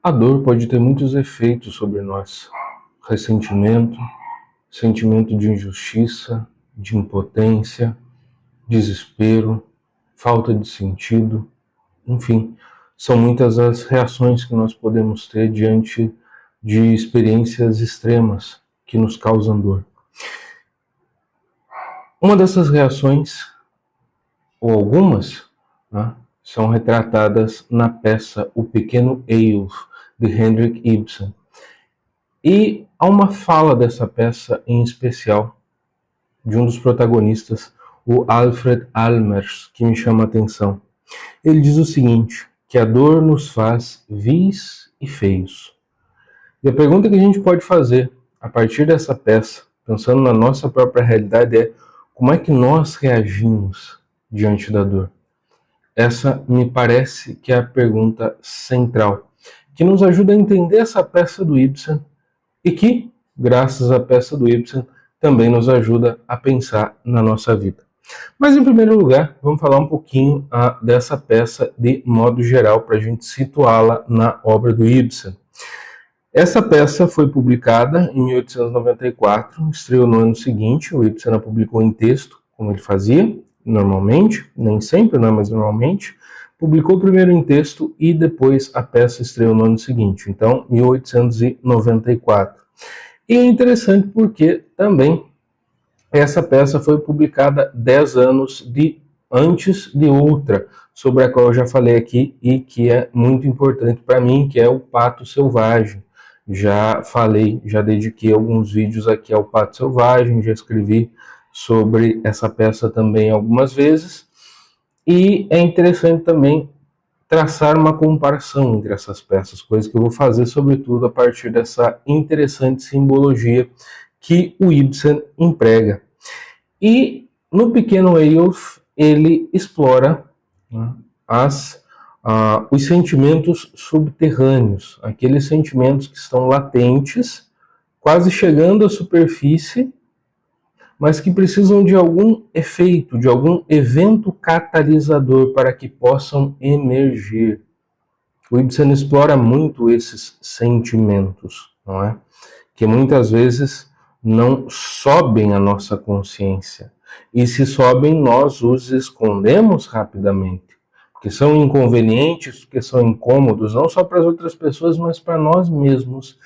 A dor pode ter muitos efeitos sobre nós. Ressentimento, sentimento de injustiça, de impotência, desespero, falta de sentido, enfim, são muitas as reações que nós podemos ter diante de experiências extremas que nos causam dor. Uma dessas reações, ou algumas, né, são retratadas na peça O Pequeno Eyolf, de Henrik Ibsen. E há uma fala dessa peça em especial, de um dos protagonistas, o Alfred Almers, que me chama a atenção. Ele diz o seguinte, que a dor nos faz vis e feios. E a pergunta que a gente pode fazer a partir dessa peça, pensando na nossa própria realidade, é como é que nós reagimos diante da dor? Essa me parece que é a pergunta central, que nos ajuda a entender essa peça do Ibsen e que, graças à peça do Ibsen, também nos ajuda a pensar na nossa vida. Mas, em primeiro lugar, vamos falar um pouquinho dessa peça de modo geral, para a gente situá-la na obra do Ibsen. Essa peça foi publicada em 1894, estreou no ano seguinte. O Ibsen a publicou em texto, como ele fazia normalmente, nem sempre, né, mas normalmente. Publicou primeiro em texto e depois a peça estreou no ano seguinte, então 1894. E é interessante porque também essa peça foi publicada 10 anos antes de outra, sobre a qual eu já falei aqui e que é muito importante para mim, que é o Pato Selvagem. Já falei, já dediquei alguns vídeos aqui ao Pato Selvagem, já escrevi sobre essa peça também algumas vezes. E é interessante também traçar uma comparação entre essas peças, coisa que eu vou fazer sobretudo a partir dessa interessante simbologia que o Ibsen emprega. E no Pequeno Eyolf ele explora, né, os sentimentos subterrâneos, aqueles sentimentos que estão latentes, quase chegando à superfície, mas que precisam de algum efeito, de algum evento catalisador para que possam emergir. O Ibsen explora muito esses sentimentos, não é? Que muitas vezes não sobem à nossa consciência. E se sobem, nós os escondemos rapidamente. Porque são inconvenientes, porque são incômodos, não só para as outras pessoas, mas para nós mesmos,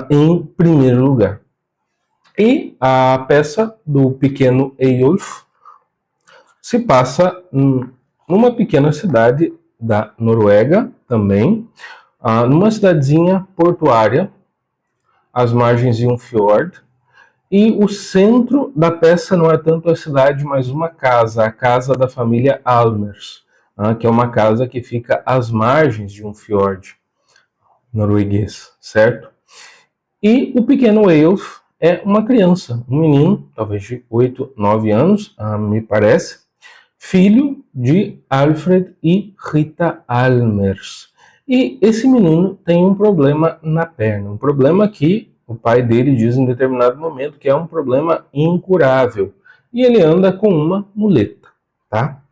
em primeiro lugar. E a peça do Pequeno Eyolf se passa numa pequena cidade da Noruega também, numa cidadezinha portuária, às margens de um fiord, e o centro da peça não é tanto a cidade, mas uma casa, a casa da família Almers, que é uma casa que fica às margens de um fiord norueguês, certo? E o Pequeno Eyolf é uma criança, um menino, talvez de 8, 9 anos, me parece, filho de Alfred e Rita Almers. E esse menino tem um problema na perna, um problema que o pai dele diz em determinado momento que é um problema incurável. E ele anda com uma muleta, tá?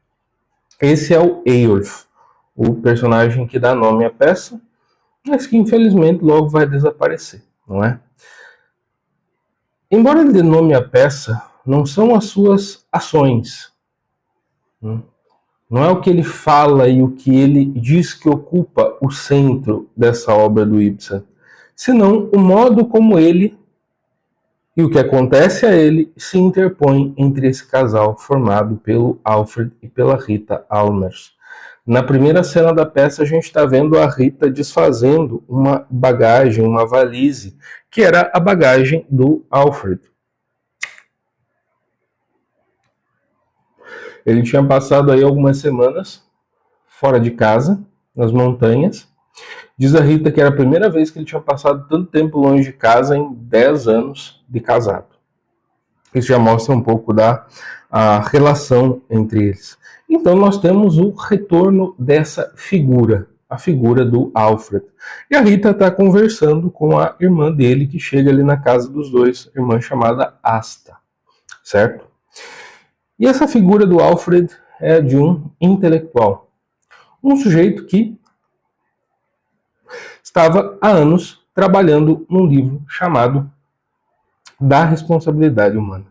Esse é o Eyolf, o personagem que dá nome à peça, mas que infelizmente logo vai desaparecer, não é? Embora ele dê nome à peça, não são as suas ações, não é o que ele fala e o que ele diz que ocupa o centro dessa obra do Ibsen, senão o modo como ele e o que acontece a ele se interpõe entre esse casal formado pelo Alfred e pela Rita Almers. Na primeira cena da peça a gente está vendo a Rita desfazendo uma bagagem, uma valise, que era a bagagem do Alfred. Ele tinha passado aí algumas semanas fora de casa, nas montanhas. Diz a Rita que era a primeira vez que ele tinha passado tanto tempo longe de casa em 10 anos de casado. Isso já mostra um pouco da relação entre eles. Então nós temos o retorno dessa figura, a figura do Alfred. E a Rita está conversando com a irmã dele, que chega ali na casa dos dois, irmã chamada Asta, certo? E essa figura do Alfred é de um intelectual, um sujeito que estava há anos trabalhando num livro chamado Da Responsabilidade Humana.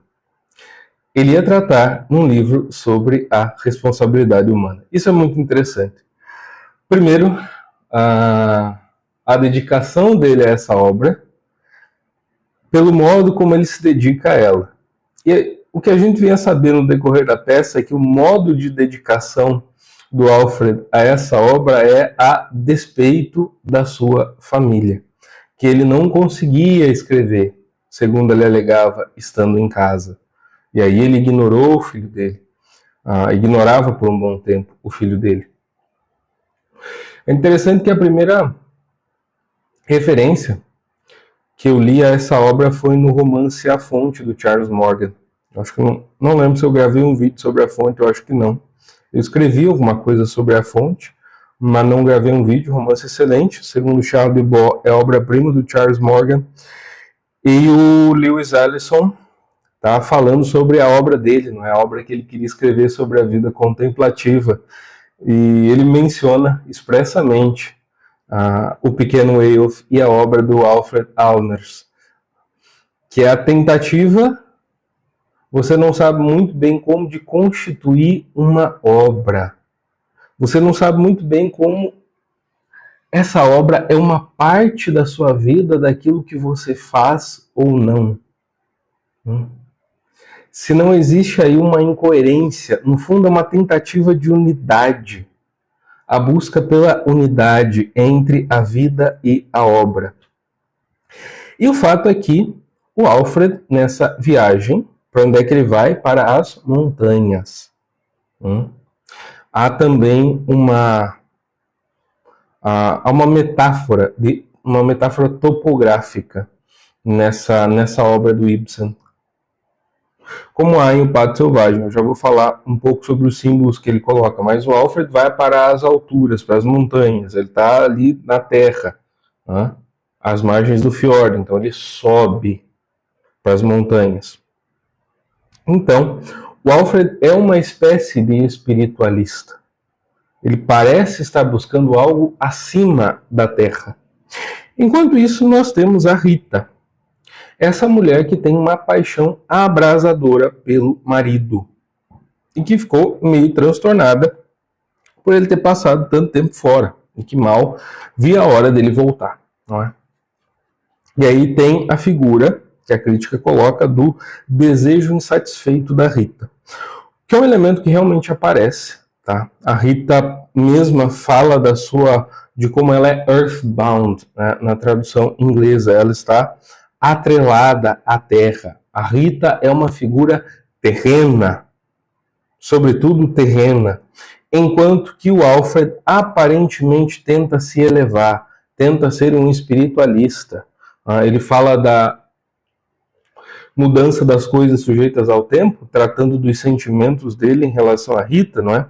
Ele ia tratar num livro sobre a responsabilidade humana. Isso é muito interessante. Primeiro, a dedicação dele a essa obra, pelo modo como ele se dedica a ela. E o que a gente vinha saber no decorrer da peça é que o modo de dedicação do Alfred a essa obra é a despeito da sua família, que ele não conseguia escrever, segundo ele alegava, estando em casa. E aí ele ignorou o filho dele, ignorava por um bom tempo o filho dele. É interessante que a primeira referência que eu li a essa obra foi no romance A Fonte, do Charles Morgan. Eu acho que não lembro se eu gravei um vídeo sobre A Fonte, eu acho que não. Eu escrevi alguma coisa sobre A Fonte, mas não gravei um vídeo. Romance excelente, segundo Charles Dubos, é obra-prima do Charles Morgan. E o Lewis Allison está falando sobre a obra dele, não é a obra que ele queria escrever sobre a vida contemplativa. E ele menciona expressamente O Pequeno Eyolf e a obra do Alfred Allmers, que é a tentativa, você não sabe muito bem como de constituir uma obra. Você não sabe muito bem como essa obra é uma parte da sua vida, daquilo que você faz ou não. Se não existe aí uma incoerência, no fundo é uma tentativa de unidade. A busca pela unidade entre a vida e a obra. E o fato é que o Alfred, nessa viagem, para onde é que ele vai? Para as montanhas. Há também uma metáfora, uma metáfora topográfica nessa obra do Ibsen. Como há em O Padre Selvagem, eu já vou falar um pouco sobre os símbolos que ele coloca, mas o Alfred vai para as alturas, para as montanhas, ele está ali na terra, às margens do fiord, então ele sobe para as montanhas. Então, o Alfred é uma espécie de espiritualista. Ele parece estar buscando algo acima da terra. Enquanto isso, nós temos a Rita, essa mulher que tem uma paixão abrasadora pelo marido e que ficou meio transtornada por ele ter passado tanto tempo fora e que mal via a hora dele voltar, não é? E aí tem a figura que a crítica coloca do desejo insatisfeito da Rita, que é um elemento que realmente aparece, tá? A Rita mesma fala de como ela é earthbound, né? Na tradução inglesa, ela está atrelada à terra. A Rita é uma figura terrena, sobretudo terrena, enquanto que o Alfred aparentemente tenta se elevar, tenta ser um espiritualista. Ele fala da mudança das coisas sujeitas ao tempo, tratando dos sentimentos dele em relação à Rita, não é?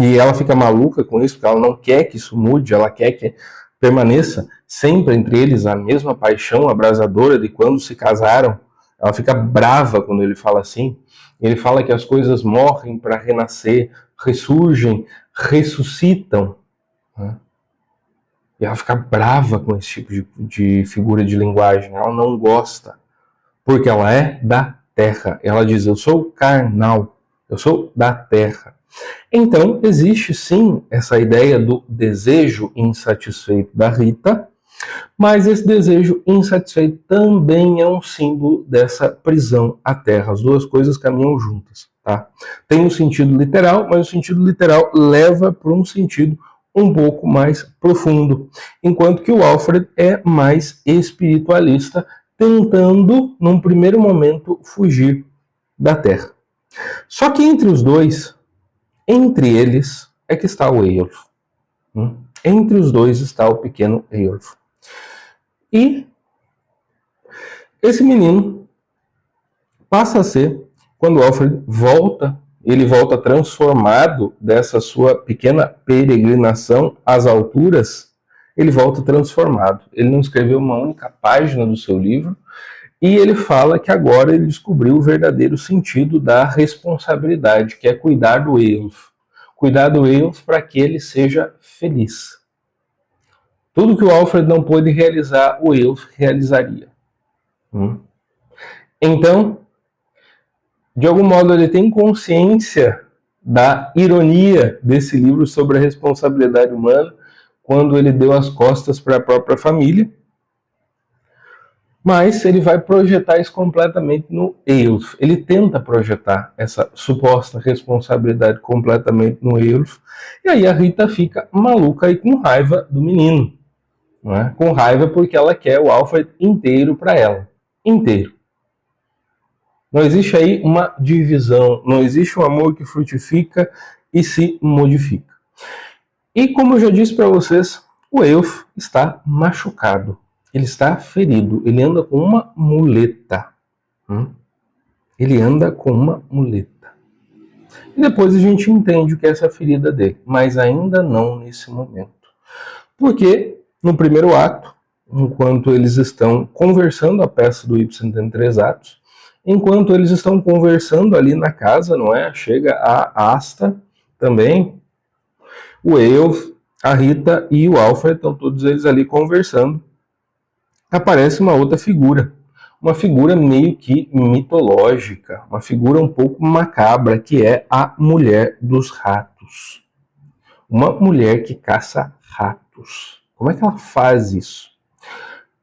E ela fica maluca com isso, porque ela não quer que isso mude, ela quer que permaneça sempre entre eles a mesma paixão abrasadora de quando se casaram. Ela fica brava quando ele fala assim. Ele fala que as coisas morrem para renascer, ressurgem, ressuscitam. E ela fica brava com esse tipo de figura de linguagem. Ela não gosta, porque ela é da terra. Ela diz, eu sou carnal, eu sou da terra. Então, existe sim essa ideia do desejo insatisfeito da Rita, mas esse desejo insatisfeito também é um símbolo dessa prisão à terra. As duas coisas caminham juntas, tá? Tem um sentido literal, mas o sentido literal leva para um sentido um pouco mais profundo, enquanto que o Alfred é mais espiritualista, tentando, num primeiro momento, fugir da terra. Só que entre os dois, entre eles, é que está o Eyolf. Entre os dois está o pequeno Eyolf. E esse menino passa a ser, quando Alfred volta, ele volta transformado dessa sua pequena peregrinação às alturas, ele volta transformado. Ele não escreveu uma única página do seu livro, e ele fala que agora ele descobriu o verdadeiro sentido da responsabilidade, que é cuidar do Eyolf. Cuidar do Eyolf para que ele seja feliz. Tudo que o Alfred não pôde realizar, o Eilf realizaria. Então, de algum modo, ele tem consciência da ironia desse livro sobre a responsabilidade humana quando ele deu as costas para a própria família, mas ele vai projetar isso completamente no Eilf. Ele tenta projetar essa suposta responsabilidade completamente no Eilf, e aí a Rita fica maluca e com raiva do menino. Não é? Com raiva porque ela quer o Alfred inteiro para ela. Inteiro. Não existe aí uma divisão, não existe um amor que frutifica e se modifica. E como eu já disse para vocês, o Eilf está machucado, ele está ferido, ele anda com uma muleta. Ele anda com uma muleta. E depois a gente entende o que é essa ferida dele, mas ainda não nesse momento. Porque no primeiro ato, enquanto eles estão conversando, a peça do Ibsen tem 3 atos, enquanto eles estão conversando ali na casa, não é? Chega a Asta também, o Eilf, a Rita e o Alfred, estão todos eles ali conversando. Aparece uma outra figura, uma figura meio que mitológica, uma figura um pouco macabra, que é a mulher dos ratos. Uma mulher que caça ratos. Como é que ela faz isso?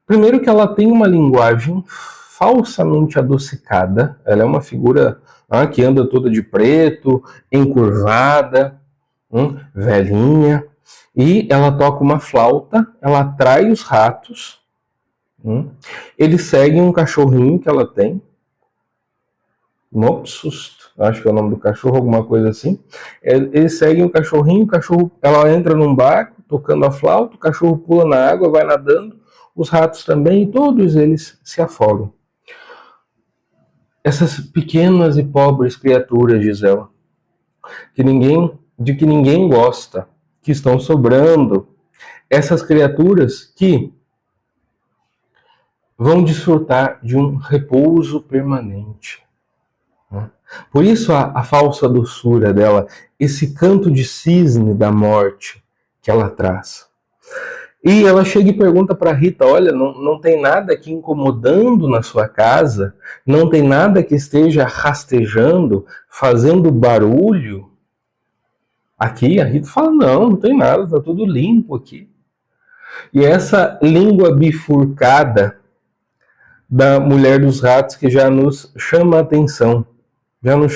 Primeiro que ela tem uma linguagem falsamente adocicada, ela é uma figura que anda toda de preto, encurvada, velhinha, e ela toca uma flauta, ela atrai os ratos, eles seguem um cachorrinho que ela tem, Mopsusto, acho que é o nome do cachorro, alguma coisa assim. Eles seguem o cachorrinho, ela entra num barco, tocando a flauta, o cachorro pula na água, vai nadando, os ratos também, e todos eles se afogam. Essas pequenas e pobres criaturas, diz ela, de que ninguém gosta, que estão sobrando, essas criaturas que vão desfrutar de um repouso permanente. Por isso a falsa doçura dela, esse canto de cisne da morte que ela traz. E ela chega e pergunta para Rita, olha, não tem nada aqui incomodando na sua casa, não tem nada que esteja rastejando, fazendo barulho aqui? A Rita fala, não tem nada, tá tudo limpo aqui. E essa língua bifurcada da mulher dos ratos que já nos chama a atenção, já nos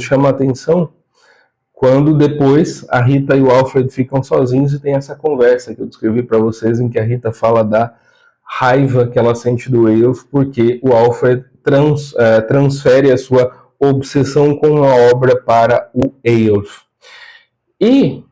chama a atenção quando depois a Rita e o Alfred ficam sozinhos e tem essa conversa que eu descrevi para vocês, em que a Rita fala da raiva que ela sente do Eilf porque o Alfred transfere a sua obsessão com a obra para o Eilf. E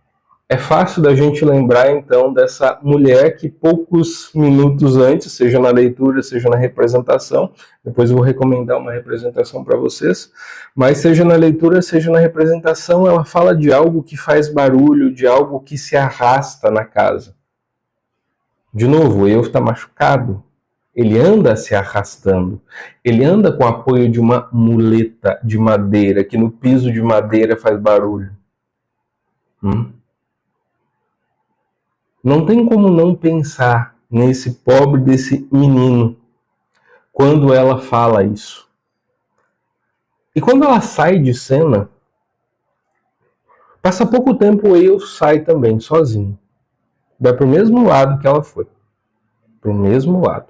é fácil da gente lembrar, então, dessa mulher que poucos minutos antes, seja na leitura, seja na representação, depois eu vou recomendar uma representação para vocês, mas seja na leitura, seja na representação, ela fala de algo que faz barulho, de algo que se arrasta na casa. De novo, o Eilf está machucado, ele anda se arrastando, ele anda com o apoio de uma muleta de madeira, que no piso de madeira faz barulho. Não tem como não pensar nesse pobre desse menino quando ela fala isso. E quando ela sai de cena, passa pouco tempo, o Eilf sai também, sozinho. Vai pro mesmo lado que ela foi. Pro mesmo lado.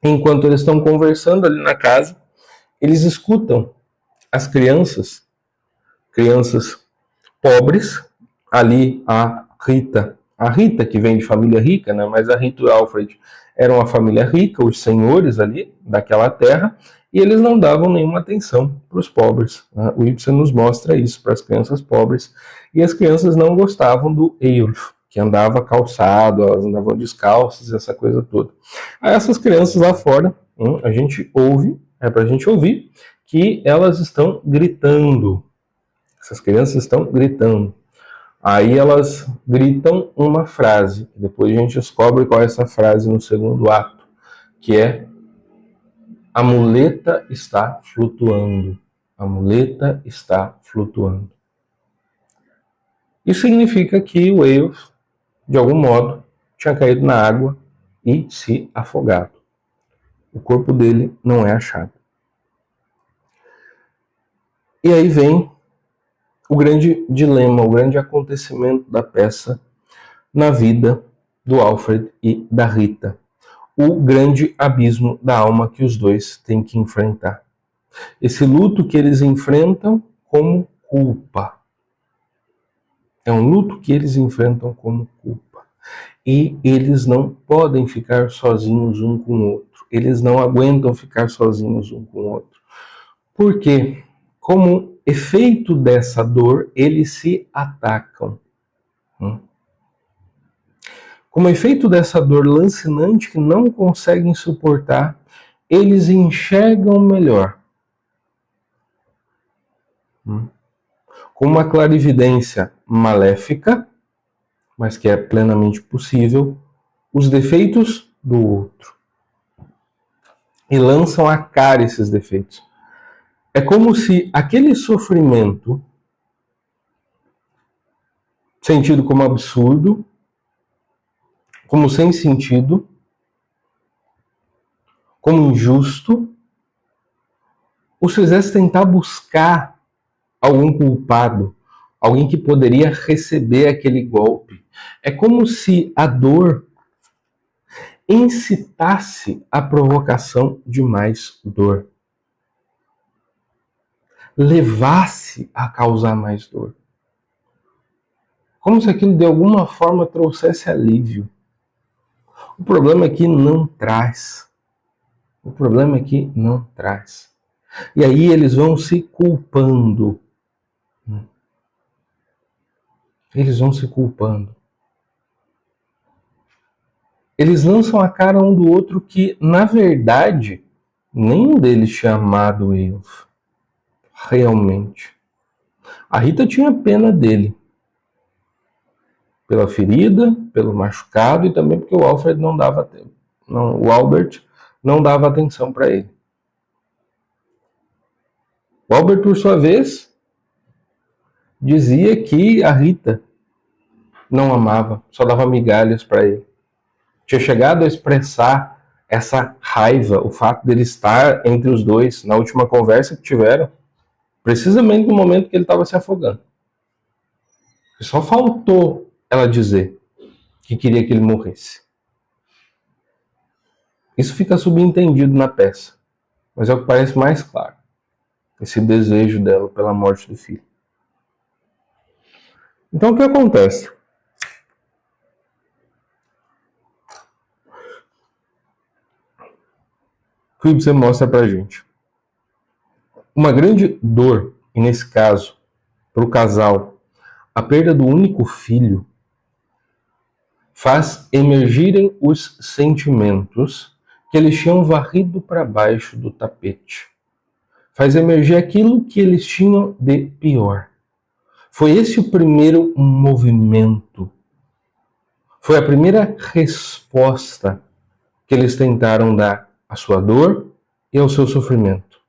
Enquanto eles estão conversando ali na casa, eles escutam as crianças pobres, ali a Rita que vem de família rica, né? Mas a Rita e o Alfred eram uma família rica, os senhores ali daquela terra, e eles não davam nenhuma atenção para os pobres. Né? O Ibsen nos mostra isso para as crianças pobres, e as crianças não gostavam do Eilf, que andava calçado, elas andavam descalças, essa coisa toda. Aí essas crianças lá fora, a gente ouve, é para a gente ouvir, que elas estão gritando. Essas crianças estão gritando. Aí elas gritam uma frase, depois a gente descobre qual é essa frase no segundo ato, que é: a muleta está flutuando. A muleta está flutuando. Isso significa que o Eyjolf, de algum modo, tinha caído na água e se afogado. O corpo dele não é achado. E aí vem o grande dilema, o grande acontecimento da peça na vida do Alfred e da Rita. O grande abismo da alma que os dois têm que enfrentar. Esse luto que eles enfrentam como culpa. É um luto que eles enfrentam como culpa. E eles não podem ficar sozinhos um com o outro. Eles não aguentam ficar sozinhos um com o outro. Por quê? Como efeito dessa dor, eles se atacam. Como efeito dessa dor lancinante que não conseguem suportar, eles enxergam melhor. Com uma clarividência maléfica, mas que é plenamente possível, os defeitos do outro. E lançam à cara esses defeitos. É como se aquele sofrimento, sentido como absurdo, como sem sentido, como injusto, os fizesse tentar buscar algum culpado, alguém que poderia receber aquele golpe. É como se a dor incitasse a provocação de mais dor, levasse a causar mais dor. Como se aquilo de alguma forma trouxesse alívio. O problema é que não traz. O problema é que não traz. E aí eles vão se culpando. Eles vão se culpando. Eles lançam a cara um do outro que, na verdade, nenhum deles tinha amado Eyjolf. Realmente. A Rita tinha pena dele. Pela ferida, pelo machucado e também porque o Alfred não dava tempo. O Albert não dava atenção para ele. O Albert, por sua vez, dizia que a Rita não amava, só dava migalhas para ele. Tinha chegado a expressar essa raiva, o fato dele estar entre os dois na última conversa que tiveram, precisamente no momento que ele estava se afogando. E só faltou ela dizer que queria que ele morresse. Isso fica subentendido na peça, mas é o que parece mais claro. Esse desejo dela pela morte do filho. Então o que acontece? O que você mostra pra gente? Uma grande dor, e nesse caso, para o casal, a perda do único filho, faz emergirem os sentimentos que eles tinham varrido para baixo do tapete. Faz emergir aquilo que eles tinham de pior. Foi esse o primeiro movimento. Foi a primeira resposta que eles tentaram dar à sua dor e ao seu sofrimento.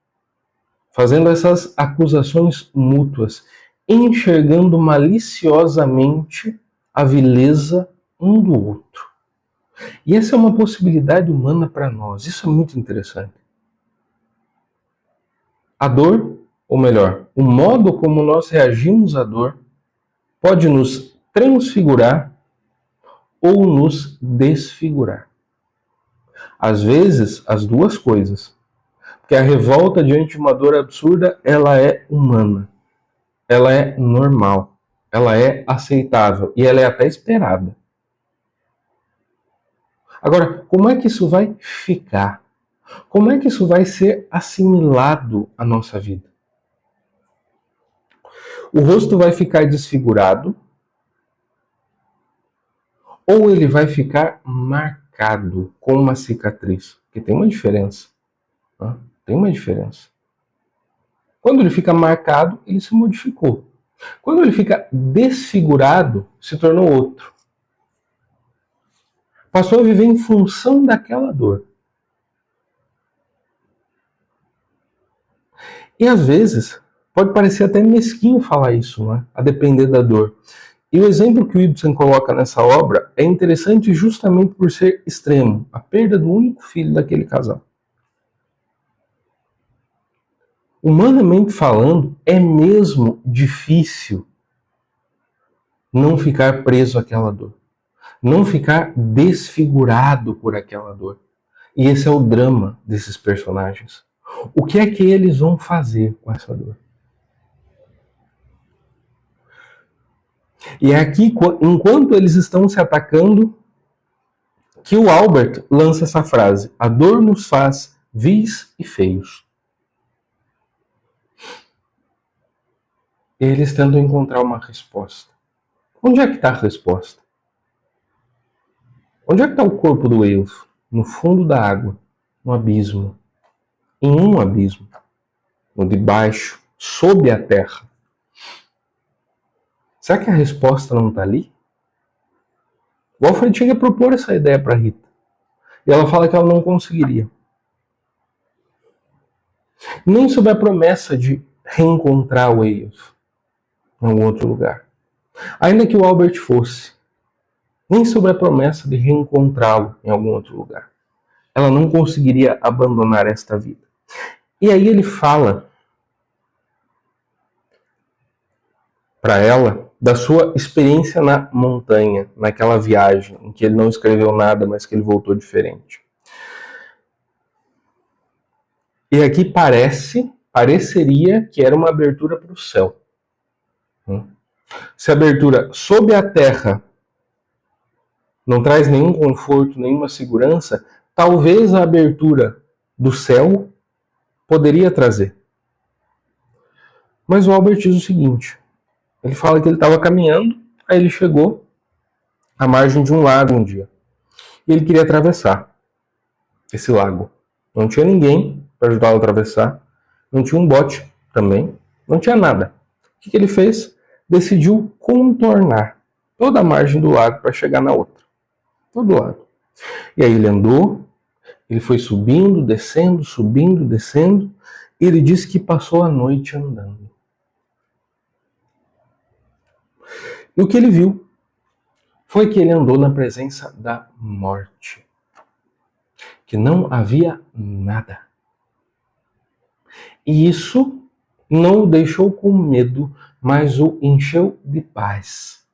Fazendo essas acusações mútuas, enxergando maliciosamente a vileza um do outro. E essa é uma possibilidade humana para nós. Isso é muito interessante. A dor, ou melhor, o modo como nós reagimos à dor, pode nos transfigurar ou nos desfigurar. Às vezes, as duas coisas. Porque a revolta diante de uma dor absurda, ela é humana. Ela é normal. Ela é aceitável. E ela é até esperada. Agora, como é que isso vai ficar? Como é que isso vai ser assimilado à nossa vida? O rosto vai ficar desfigurado ou ele vai ficar marcado com uma cicatriz? Porque tem uma diferença. Né? Tem uma diferença. Quando ele fica marcado, ele se modificou. Quando ele fica desfigurado, se tornou outro. Passou a viver em função daquela dor. E às vezes, pode parecer até mesquinho falar isso, né? A depender da dor. E o exemplo que o Ibsen coloca nessa obra é interessante justamente por ser extremo, a perda do único filho daquele casal. Humanamente falando, é mesmo difícil não ficar preso àquela dor, não ficar desfigurado por aquela dor. E esse é o drama desses personagens. O que é que eles vão fazer com essa dor? E é aqui, enquanto eles estão se atacando, que o Albert lança essa frase: a dor nos faz vis e feios. E eles tentam encontrar uma resposta. Onde é que está a resposta? Onde é que está o corpo do Eilf? No fundo da água, no abismo. Em um abismo. No de baixo, sob a terra. Será que a resposta não está ali? O Alfred chega a propor essa ideia para Rita. E ela fala que ela não conseguiria. Nem sob a promessa de reencontrar o Eilf em algum outro lugar. Ainda que o Albert fosse. Nem sob a promessa de reencontrá-lo em algum outro lugar. Ela não conseguiria abandonar esta vida. E aí ele fala para ela da sua experiência na montanha, naquela viagem em que ele não escreveu nada, mas que ele voltou diferente. E aqui pareceria que era uma abertura para o céu. Se a abertura sob a terra não traz nenhum conforto, nenhuma segurança, talvez a abertura do céu poderia trazer. Mas o Albert diz o seguinte, ele fala que ele estava caminhando, aí ele chegou à margem de um lago um dia. E ele queria atravessar esse lago. Não tinha ninguém para ajudá-lo a atravessar, não tinha um bote também, não tinha nada. O que ele fez? Decidiu contornar toda a margem do lago para chegar na outra. Todo lado. E aí ele andou, ele foi subindo, descendo, e ele disse que passou a noite andando. E o que ele viu foi que ele andou na presença da morte. Que não havia nada. E isso não o deixou com medo, mas o encheu de paz.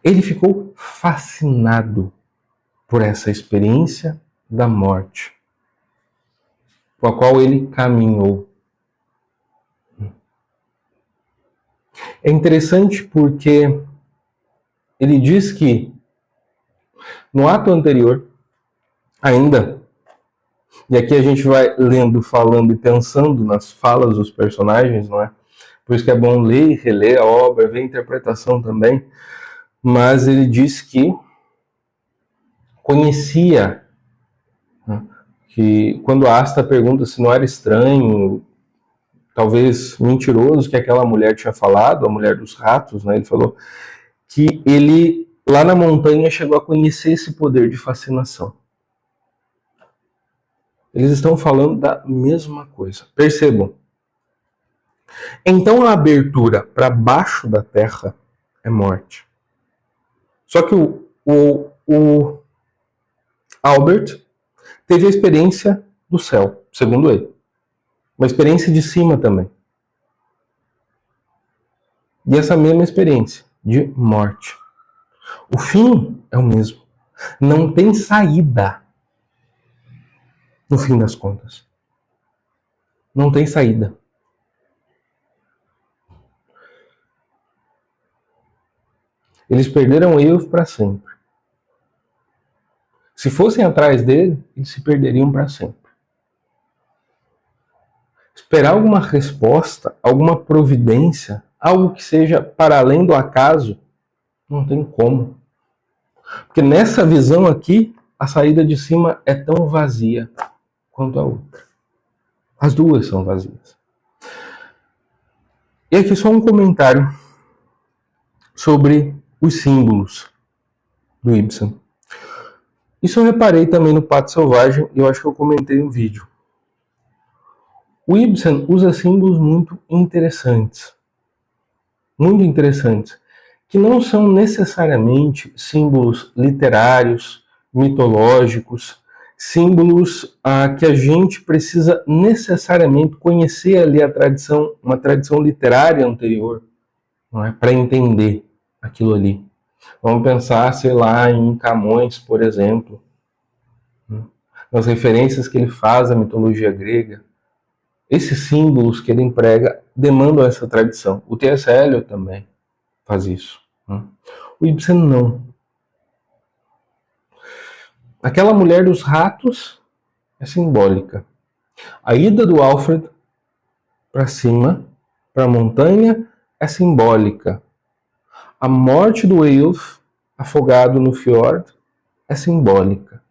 Ele ficou fascinado por essa experiência da morte, com a qual ele caminhou. É interessante porque ele diz que no ato anterior, ainda, e aqui a gente vai lendo, falando e pensando nas falas dos personagens, não é? Por isso que é bom ler e reler a obra, ver a interpretação também. Mas ele diz que conhecia, né, que quando a Asta pergunta se não era estranho, talvez mentiroso, que aquela mulher tinha falado, a mulher dos ratos, né, ele falou que ele lá na montanha chegou a conhecer esse poder de fascinação. Eles estão falando da mesma coisa. Percebam. Então a abertura para baixo da terra é morte. Só que o Albert teve a experiência do céu, segundo ele. Uma experiência de cima também. E essa mesma experiência de morte. O fim é o mesmo. Não tem saída. No fim das contas. Não tem saída. Eles perderam Eilf para sempre. Se fossem atrás dele, eles se perderiam para sempre. Esperar alguma resposta, alguma providência, algo que seja para além do acaso, não tem como. Porque nessa visão aqui, a saída de cima é tão vazia quanto a outra. As duas são vazias. E aqui só um comentário sobre os símbolos do Ibsen. Isso eu reparei também no Pato Selvagem e eu acho que eu comentei no vídeo. O Ibsen usa símbolos muito interessantes, que não são necessariamente símbolos literários, mitológicos, símbolos que a gente precisa necessariamente conhecer ali a tradição, uma tradição literária anterior, não é, para entender aquilo ali. Vamos pensar, sei lá, em Camões, por exemplo, nas referências que ele faz à mitologia grega. Esses símbolos que ele emprega demandam essa tradição. O T.S. Eliot também faz isso. O Ibsen não. Aquela mulher dos ratos é simbólica. A ida do Alfred para cima, para a montanha, é simbólica. A morte do Eyjolf, afogado no fjord, é simbólica.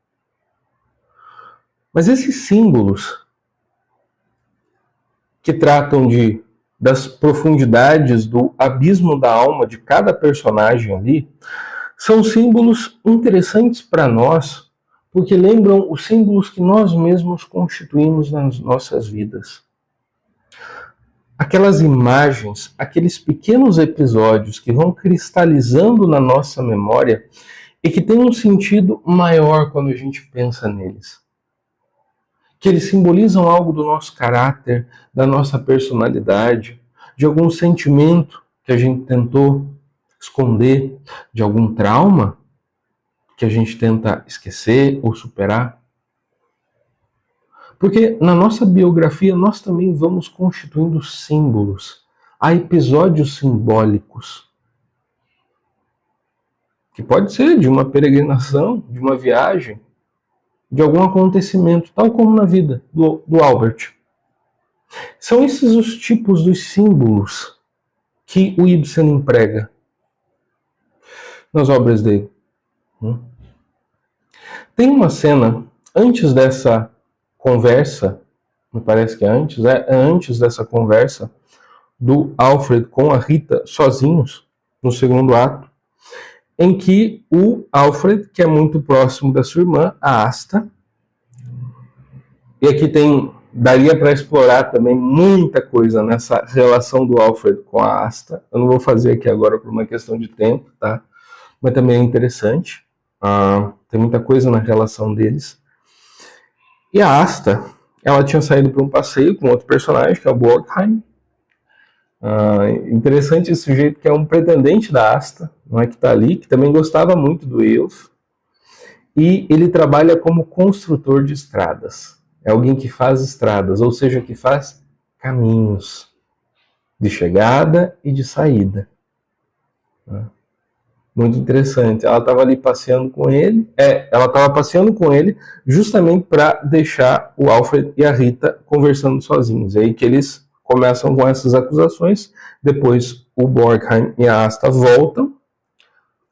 Mas esses símbolos que tratam das profundidades do abismo da alma de cada personagem ali, são símbolos interessantes para nós, porque lembram os símbolos que nós mesmos constituímos nas nossas vidas. Aquelas imagens, aqueles pequenos episódios que vão cristalizando na nossa memória e que têm um sentido maior quando a gente pensa neles. Que eles simbolizam algo do nosso caráter, da nossa personalidade, de algum sentimento que a gente tentou esconder, de algum trauma que a gente tenta esquecer ou superar. Porque na nossa biografia nós também vamos constituindo símbolos. Há episódios simbólicos. Que pode ser de uma peregrinação, de uma viagem, de algum acontecimento, tal como na vida do Albert. São esses os tipos dos símbolos que o Ibsen emprega nas obras dele. Tem uma cena, antes dessa conversa, me parece que é antes dessa conversa do Alfred com a Rita sozinhos, no segundo ato, em que o Alfred, que é muito próximo da sua irmã, a Asta, e aqui daria para explorar também muita coisa nessa relação do Alfred com a Asta. Eu não vou fazer aqui agora por uma questão de tempo, tá? Mas também é interessante. Tem muita coisa na relação deles. E a Asta, ela tinha saído para um passeio com outro personagem, que é o Borgheim. Interessante esse sujeito que é um pretendente da Asta, não é, que está ali, que também gostava muito do Eyjolf. E ele trabalha como construtor de estradas. É alguém que faz estradas, ou seja, que faz caminhos de chegada e de saída. Muito interessante. Ela estava ali passeando com ele. Ela estava passeando com ele justamente para deixar o Alfred e a Rita conversando sozinhos. É aí que eles começam com essas acusações. Depois o Borgheim e a Asta voltam.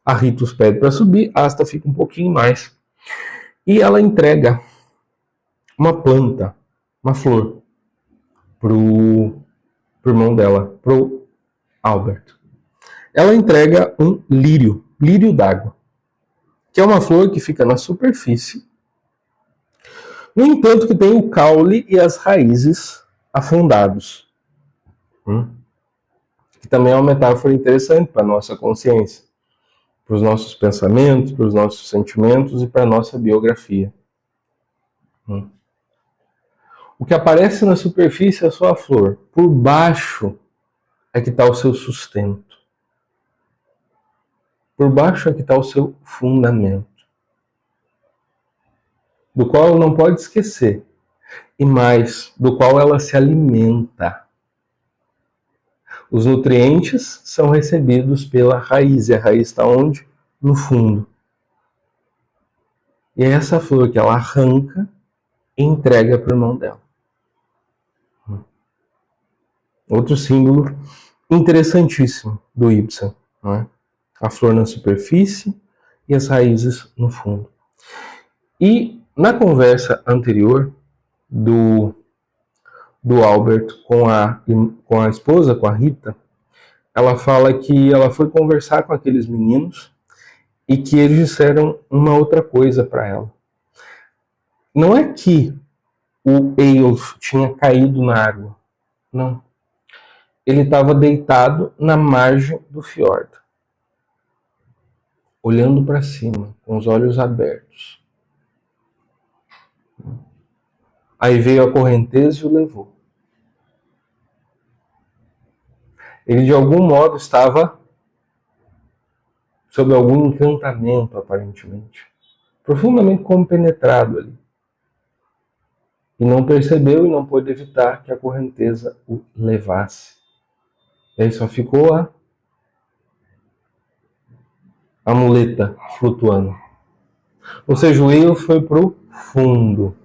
A Rita os pede para subir. A Asta fica um pouquinho mais. E ela entrega uma planta, uma flor, pro irmão dela, pro Albert. Ela entrega um lírio d'água, que é uma flor que fica na superfície, no entanto que tem o caule e as raízes afundados. Que também é uma metáfora interessante para a nossa consciência, para os nossos pensamentos, para os nossos sentimentos e para a nossa biografia. O que aparece na superfície é só a flor. Por baixo é que está o seu sustento. Por baixo é que está o seu fundamento, do qual ela não pode esquecer, e mais, do qual ela se alimenta. Os nutrientes são recebidos pela raiz, e a raiz está onde? No fundo. E é essa flor que ela arranca e entrega para o irmão dela. Outro símbolo interessantíssimo do Ibsen, não é? A flor na superfície e as raízes no fundo. E na conversa anterior do Albert com a esposa, com a Rita, ela fala que ela foi conversar com aqueles meninos e que eles disseram uma outra coisa para ela. Não é que o Eyjolf tinha caído na água. Não. Ele estava deitado na margem do fiordo, olhando para cima, com os olhos abertos. Aí veio a correnteza e o levou. Ele de algum modo estava sob algum encantamento, aparentemente, profundamente compenetrado ali. E não percebeu e não pôde evitar que a correnteza o levasse. E aí só ficou a muleta flutuando. Ou seja, o Eyjolf foi pro fundo.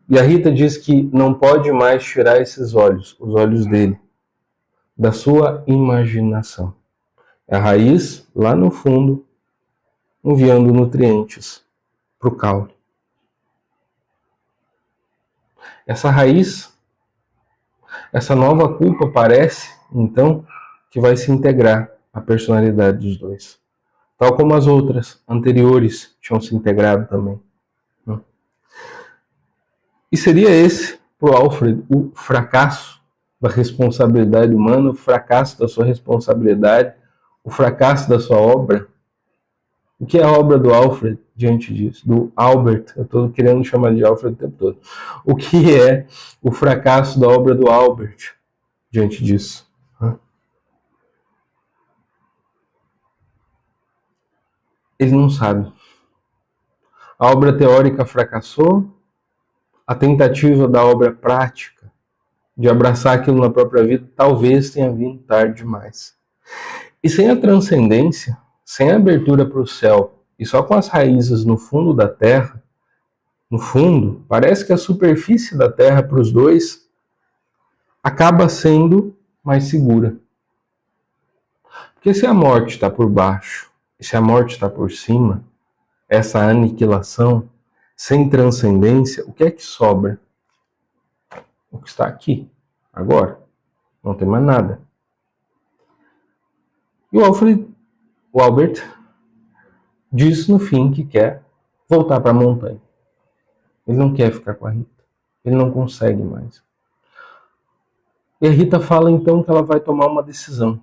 E a Rita diz que não pode mais tirar esses olhos, os olhos dele, da sua imaginação. É a raiz lá no fundo, enviando nutrientes para o caule. Essa raiz, essa nova culpa parece, então, que vai se integrar à personalidade dos dois. Tal como as outras anteriores tinham se integrado também. E seria esse, para o Alfred, o fracasso da responsabilidade humana, o fracasso da sua responsabilidade, o fracasso da sua obra? O que é a obra do Alfred diante disso? Do Albert, eu estou querendo chamar de Alfred o tempo todo. O que é o fracasso da obra do Albert diante disso? Ele não sabe. A obra teórica fracassou, a tentativa da obra prática de abraçar aquilo na própria vida talvez tenha vindo tarde demais. E sem a transcendência, sem a abertura para o céu e só com as raízes no fundo da terra, no fundo, parece que a superfície da terra para os dois acaba sendo mais segura. Porque se a morte está por baixo e se a morte está por cima, essa aniquilação, sem transcendência, o que é que sobra? O que está aqui, agora. Não tem mais nada. E o Albert, diz no fim que quer voltar para a montanha. Ele não quer ficar com a Rita. Ele não consegue mais. E a Rita fala então que ela vai tomar uma decisão.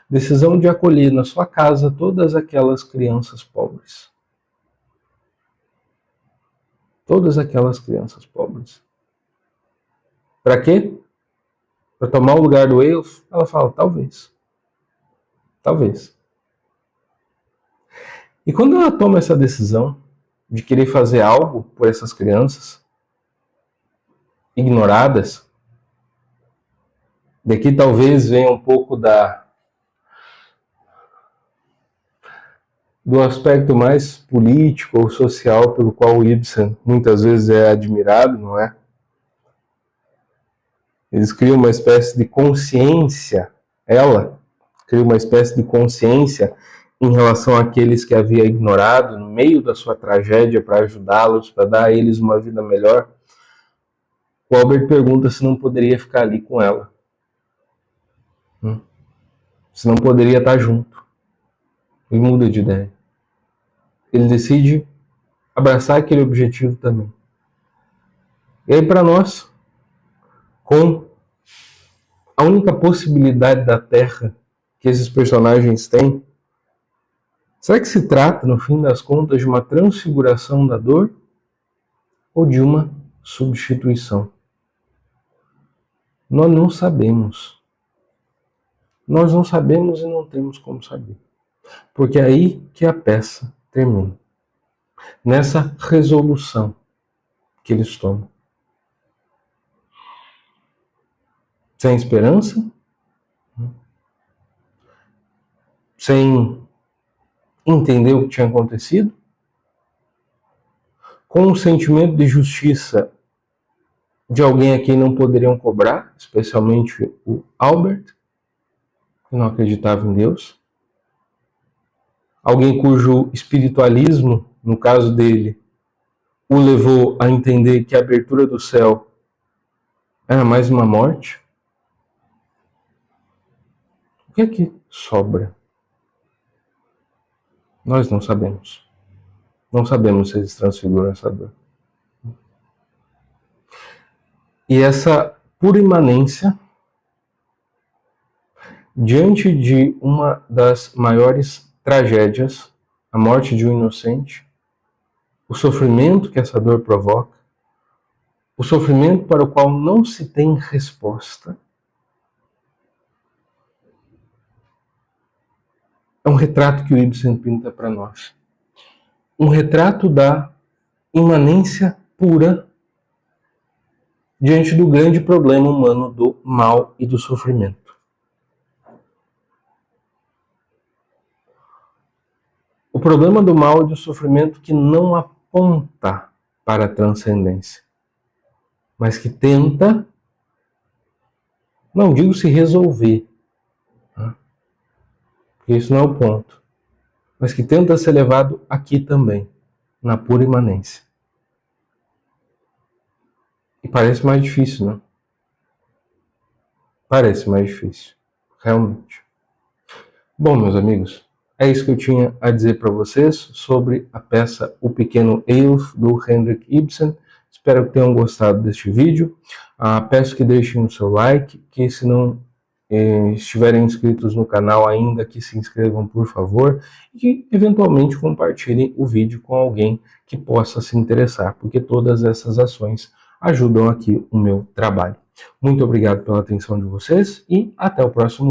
Decisão de acolher na sua casa todas aquelas crianças pobres. Todas aquelas crianças pobres. Para quê? Para tomar o lugar do Eyjolf? Ela fala, talvez. Talvez. E quando ela toma essa decisão de querer fazer algo por essas crianças ignoradas, daqui talvez venha um pouco do aspecto mais político ou social pelo qual o Ibsen muitas vezes é admirado, não é? Eles criam uma espécie de consciência, ela cria uma espécie de consciência em relação àqueles que havia ignorado no meio da sua tragédia para ajudá-los, para dar a eles uma vida melhor. O Albert pergunta se não poderia ficar ali com ela. Se não poderia estar junto. Ele muda de ideia. Ele decide abraçar aquele objetivo também. E aí para nós, com a única possibilidade da Terra que esses personagens têm, será que se trata, no fim das contas, de uma transfiguração da dor ou de uma substituição? Nós não sabemos. Nós não sabemos e não temos como saber. Porque é aí que a peça termina. Nessa resolução que eles tomam. Sem esperança, sem entender o que tinha acontecido, com um sentimento de justiça de alguém a quem não poderiam cobrar, especialmente o Albert, que não acreditava em Deus. Alguém cujo espiritualismo, no caso dele, o levou a entender que a abertura do céu era mais uma morte. O que é que sobra? Nós não sabemos. Não sabemos se eles transfiguram essa dor. E essa pura imanência, diante de uma das maiores tragédias, a morte de um inocente, o sofrimento que essa dor provoca, o sofrimento para o qual não se tem resposta, é um retrato que o Ibsen pinta para nós. Um retrato da imanência pura diante do grande problema humano do mal e do sofrimento. O problema do mal e do sofrimento que não aponta para a transcendência, mas que tenta, não digo se resolver, porque isso não é o ponto, mas que tenta ser levado aqui também, na pura imanência. E parece mais difícil, não? Parece mais difícil, realmente. Bom, meus amigos, é isso que eu tinha a dizer para vocês sobre a peça O Pequeno Eyolf, do Henrik Ibsen. Espero que tenham gostado deste vídeo. Peço que deixem o seu like, que se não estiverem inscritos no canal ainda, que se inscrevam, por favor, e que eventualmente compartilhem o vídeo com alguém que possa se interessar, porque todas essas ações ajudam aqui o meu trabalho. Muito obrigado pela atenção de vocês e até o próximo vídeo.